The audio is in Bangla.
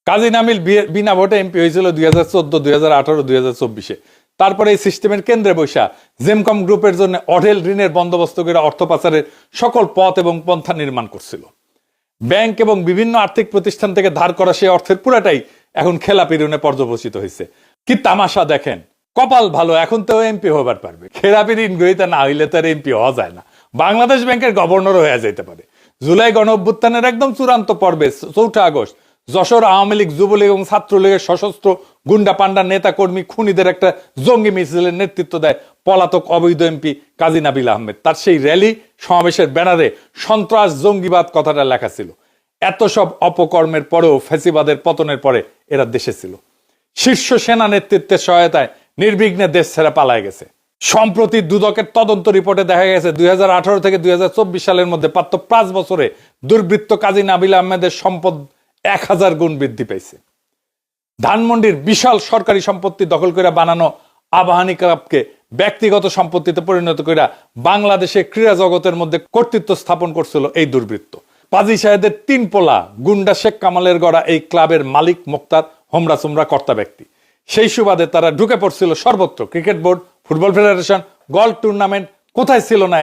কাজী নামিল বিনা ভোটে এমপি হয়েছিল 2014, 2018, 2024-এ। তারপরে এই সিস্টেমের কেন্দ্রে বৈশা জেমকম গ্রুপের জন্য অঢেল ঋণের বন্দোবস্ত করে অর্থ পাচারের সকল পথ এবং পন্থা নির্মাণ করছিল। ব্যাংক এবং বিভিন্ন আর্থিক প্রতিষ্ঠান থেকে ধার করা সেই অর্থের পুরাটাই এখন খেলাপি ঋণে পর্যবসিত হয়েছে। কি তামাশা দেখেন, কপাল ভালো এখন তো এমপি হবার পারবে, খেলাপি ঋণ গ্রহীতা না হইলে তার এমপি হওয়া যায় না। বাংলাদেশ ব্যাংকের গভর্নর হয়ে যেতে পারে। জুলাই গণ অভ্যুত্থানের একদম চূড়ান্ত পর্বে 4 আগস্ট যশোর আওয়ামী লীগ, যুবলীগ এবং ছাত্রলীগের সশস্ত্র গুন্ডা পান্ডা নেতা কর্মী খুনিদের একটা জঙ্গি মিছিলের নেতৃত্ব দেয় পলাতক অবৈধ এমপি কাজী নাবিল আহমেদ। তার সেই র্যালি সমাবেশের ব্যানারে সন্ত্রাস জঙ্গিবাদ কথাটা লেখা ছিল। এত সব অপকর্মের পরেও ফ্যাসিবাদের পতনের পরে এরা দেশে ছিল। শীর্ষ সেনা নেতৃত্বের সহায়তায় নির্বিঘ্নে দেশ ছেড়ে পালায় গেছে। সম্প্রতি দুদকের তদন্ত রিপোর্টে দেখা গেছে 2018 থেকে 2024 সালের মধ্যে মাত্র 5 বছরে দুর্বৃত্ত কাজী নাবিল আহমেদের সম্পদ 1000 গুণ বৃদ্ধি পেয়েছে। ধানমন্ডির বিশাল সরকারি সম্পত্তি দখল করে বানানো আবাহনী ক্লাবকে ব্যক্তিগত সম্পত্তিতে পরিণত করে বাংলাদেশে ক্রীড়া জগতের মধ্যে কর্তৃত্ব স্থাপন করছিল এই দুর্বৃত্ত। পাজি সাহেদের 3 পোলা গুন্ডা শেখ কামালের গড়া এই ক্লাবের মালিক মোক্তার হোমরা সোমরা কর্তা ব্যক্তি। সেই সুবাদে তারা ঢুকে পড়ছিল সর্বত্র। Cricket board, football federation, golf tournament, কোথায় ছিল না